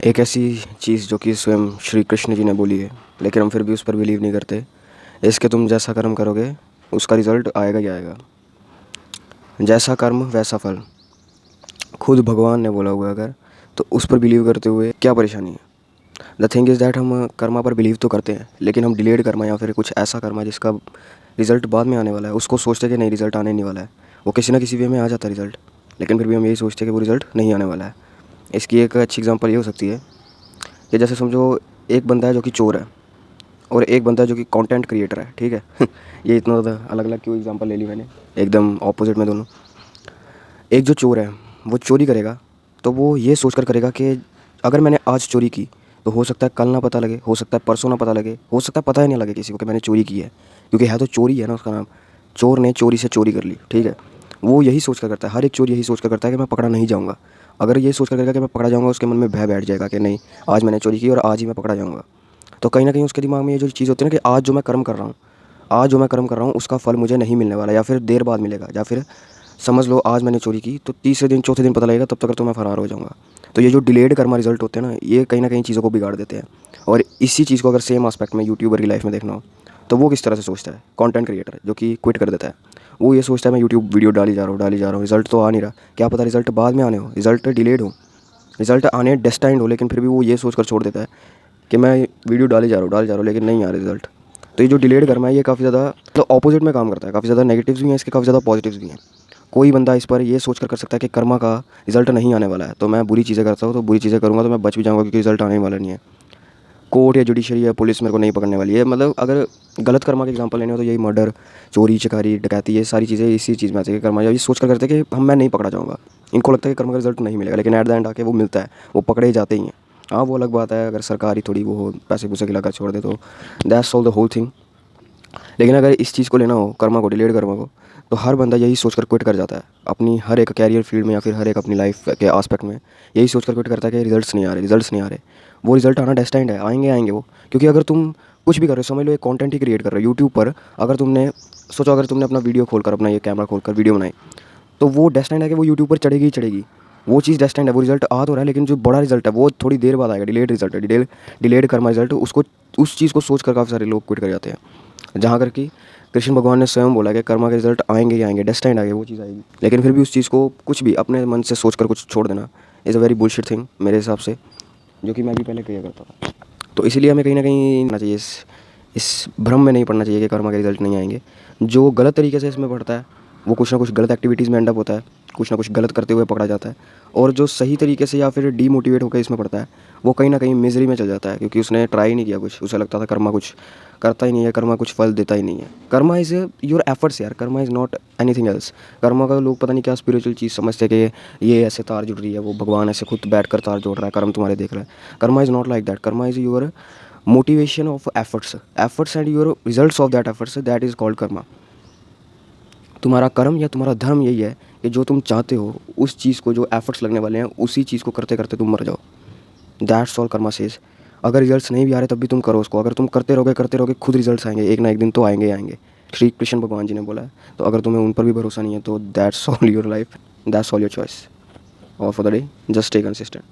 एक ऐसी चीज़ जो कि स्वयं श्री कृष्ण जी ने बोली है, लेकिन हम फिर भी उस पर बिलीव नहीं करते। इसके तुम जैसा कर्म करोगे उसका रिज़ल्ट आएगा ही आएगा। जैसा कर्म वैसा फल, खुद भगवान ने बोला हुआ है अगर, तो उस पर बिलीव करते हुए क्या परेशानी है। द थिंग इज़ दैट हम कर्मा पर बिलीव तो करते हैं, लेकिन हम डिलेड कर्मा या फिर कुछ ऐसा कर्मा जिसका रिज़ल्ट बाद में आने वाला है उसको सोचते हैं कि नहीं, रिज़ल्ट आने नहीं वाला है। वो किसी ना किसी वे में आ जाता है रिज़ल्ट, लेकिन फिर भी हम यही सोचते हैं कि वो रिज़ल्ट नहीं आने वाला है। इसकी एक अच्छी एग्जांपल ये हो सकती है कि जैसे समझो एक बंदा है जो कि चोर है और एक बंदा है जो कि कंटेंट क्रिएटर है, ठीक है। ये इतना ज़्यादा अलग अलग क्यों एग्जांपल ले ली मैंने, एकदम ऑपोजिट में दोनों। एक जो चोर है वो चोरी करेगा तो वो ये सोच कर करेगा कि अगर मैंने आज चोरी की तो हो सकता है कल ना पता लगे, हो सकता है परसों ना पता लगे, हो सकता है पता ही नहीं लगे किसी को कि मैंने चोरी की है, क्योंकि है तो चोरी है ना उसका नाम। चोर ने चोरी से चोरी कर ली, ठीक है। वो यही सोच कर करता है, हर एक चोर यही सोच कर करता है कि मैं पकड़ा नहीं जाऊँगा। अगर ये सोच कर करेगा कि मैं पकड़ा जाऊँगा, उसके मन में भय बैठ जाएगा कि नहीं, आज मैंने चोरी की और आज ही मैं पकड़ा जाऊँगा। तो कहीं ना कहीं उसके दिमाग में ये जो चीज़ होती है ना कि आज जो मैं कर्म कर रहा हूँ, आज जो मैं कर्म कर रहा हूँ उसका फल मुझे नहीं मिलने वाला, या फिर देर बाद मिलेगा, या फिर समझ लो आज मैंने चोरी की तो तीसरे दिन चौथे दिन पता लगेगा, तब तक तो मैं फरार हो जाऊँगा। तो ये जो डिलेड कर्मा रिजल्ट होते हैं ना, ये कहीं ना कहीं चीज़ों को बिगाड़ देते हैं। और इसी चीज़ को अगर सेम आस्पेक्ट में यूट्यूबर की लाइफ में देखना हो तो वो किस तरह से सोचता है, कंटेंट क्रिएटर जो कि क्विट कर देता है। वो ये सोचता है मैं यूट्यूब वीडियो डाली जा रहा हूँ, रिजल्ट तो आ नहीं रहा, क्या पता रिजल्ट बाद में आने हो, रिजल्ट डिलेड हो, रिजल्ट आने डेस्टाइंड हो, लेकिन फिर भी वो ये सोच कर छोड़ देता है कि मैं वीडियो डाली जा रहा हूँ लेकिन नहीं आ रहा रिजल्ट। तो ये जो डिलेड कर्मा है ये काफ़ी ज़्यादा तो ऑपोजिट में काम करता है। काफ़ी ज़्यादा नेगेटिव्स भी हैं इसके, काफ़ी ज़्यादा पॉजिटिव्स भी हैं। कोई बंदा इस पर ये सोच कर सकता है कि कर्मा का रिजल्ट नहीं आने वाला है तो मैं बुरी चीज़ें करता हूँ, तो बुरी चीज़ें करूँगा तो मैं बच भी जाऊँगा क्योंकि रिजल्ट आने वाला नहीं है। कोर्ट या जुडिशरी या पुलिस मेरे को नहीं पकड़ने वाली है। मतलब अगर गलत कर्मा के एग्जांपल लेने हो तो यही मर्डर, चोरी चकारी, डकैती, ये सारी चीज़ें इसी चीज़ में आती है कि कर्मा ये सोच कर करते हैं कि हम मैं नहीं पकड़ा जाऊँगा। इनको लगता है कि कर्मा का रिजल्ट नहीं मिलेगा, लेकिन एट द एंड आके वो मिलता है, वो पकड़े ही जाते ही हैं। हाँ, वो अलग बात है अगर सरकार ही थोड़ी वो हो, पैसे पूसे खिलाकर छोड़ दे तो that's all the whole thing. लेकिन अगर इस चीज़ को लेना हो, कर्मा को, डिलेड कर्मा को, तो हर बंदा यही सोचकर क्विट कर जाता है अपनी हर एक कैरियर फील्ड में या फिर हर एक अपनी लाइफ के आस्पेक्ट में। यही सोचकर क्विट करता है कि रिजल्ट्स नहीं आ रहे, रिजल्ट्स नहीं आ रहे। वो रिजल्ट आना डेस्टाइंड है, आएंगे आएंगे वो। क्योंकि अगर तुम कुछ भी कर रहे हो, समझ लो एक कंटेंट ही क्रिएट कर रहे हो यूट्यूब पर, अगर तुमने सोचो, अगर तुमने अपना वीडियो खोलकर, अपना ये कैमरा खोलकर वीडियो बनाई, तो वो डेस्टाइंड है कि वो यूट्यूब पर चढ़ेगी ही चढ़ेगी। वो चीज़ डेस्टाइंड है, वो रिजल्ट आ तो रहा है, लेकिन जो बड़ा रिजल्ट है वो थोड़ी देर बाद आएगा। डिलेड रिजल्ट है, डिलेड कर्मा रिजल्ट, उसको उस चीज़ को सोच कर काफ़ी सारे लोग क्विट कर जाते हैं। जहाँ कर कि कृष्ण भगवान ने स्वयं बोला कि कर्मा के रिजल्ट आएंगे ही आएंगे, डेस्टाइंड आएंगे, वो चीज़ आएगी। लेकिन फिर भी उस चीज़ को कुछ भी अपने मन से सोच कर कुछ छोड़ देना is a very bullshit thing मेरे हिसाब से, जो कि मैं भी पहले किया करता था। तो इसीलिए हमें कहीं ना कहीं ना चाहिए, इस भ्रम में नहीं पड़ना चाहिए कि कर्मा के रिजल्ट नहीं आएंगे। जो गलत तरीके से इसमें पढ़ता है वो कुछ ना कुछ गलत एक्टिविटीज़ में एंड अप होता है, कुछ ना कुछ गलत करते हुए पकड़ा जाता है। और जो सही तरीके से या फिर डीमोटिवेट होकर इसमें पड़ता है वो कहीं ना कहीं मिजरी में चल जाता है, क्योंकि उसने ट्राई नहीं किया कुछ, उसे लगता था कर्मा कुछ करता ही नहीं है, कर्मा कुछ फल देता ही नहीं है। कर्मा इज़ योर एफर्ट्स यार, Karma is not anything else. Karma का लोग पता नहीं क्या स्पिरिचुअल चीज़ समझते हैं कि ये ऐसे तार जुड़ रही है, वो भगवान ऐसे खुद बैठ कर तार जोड़ रहा है, कर्म तुम्हारे देख रहा है। Karma is not like that. Karma is your motivation of efforts and your results of that efforts, that is called Karma. तुम्हारा कर्म या तुम्हारा धर्म यही है कि जो तुम चाहते हो उस चीज़ को, जो एफर्ट्स लगने वाले हैं उसी चीज़ को करते करते तुम मर जाओ। That's all Karma says. अगर रिजल्ट्स नहीं भी आ रहे तब भी तुम करो उसको, अगर तुम करते रहोगे खुद रिजल्ट्स आएंगे, एक ना एक दिन तो आएंगे ही आएंगे। श्री कृष्ण भगवान जी ने बोला है। तो अगर तुम्हें उन पर भी भरोसा नहीं है तो that's all your life, that's all your choice. और for the day just stay consistent.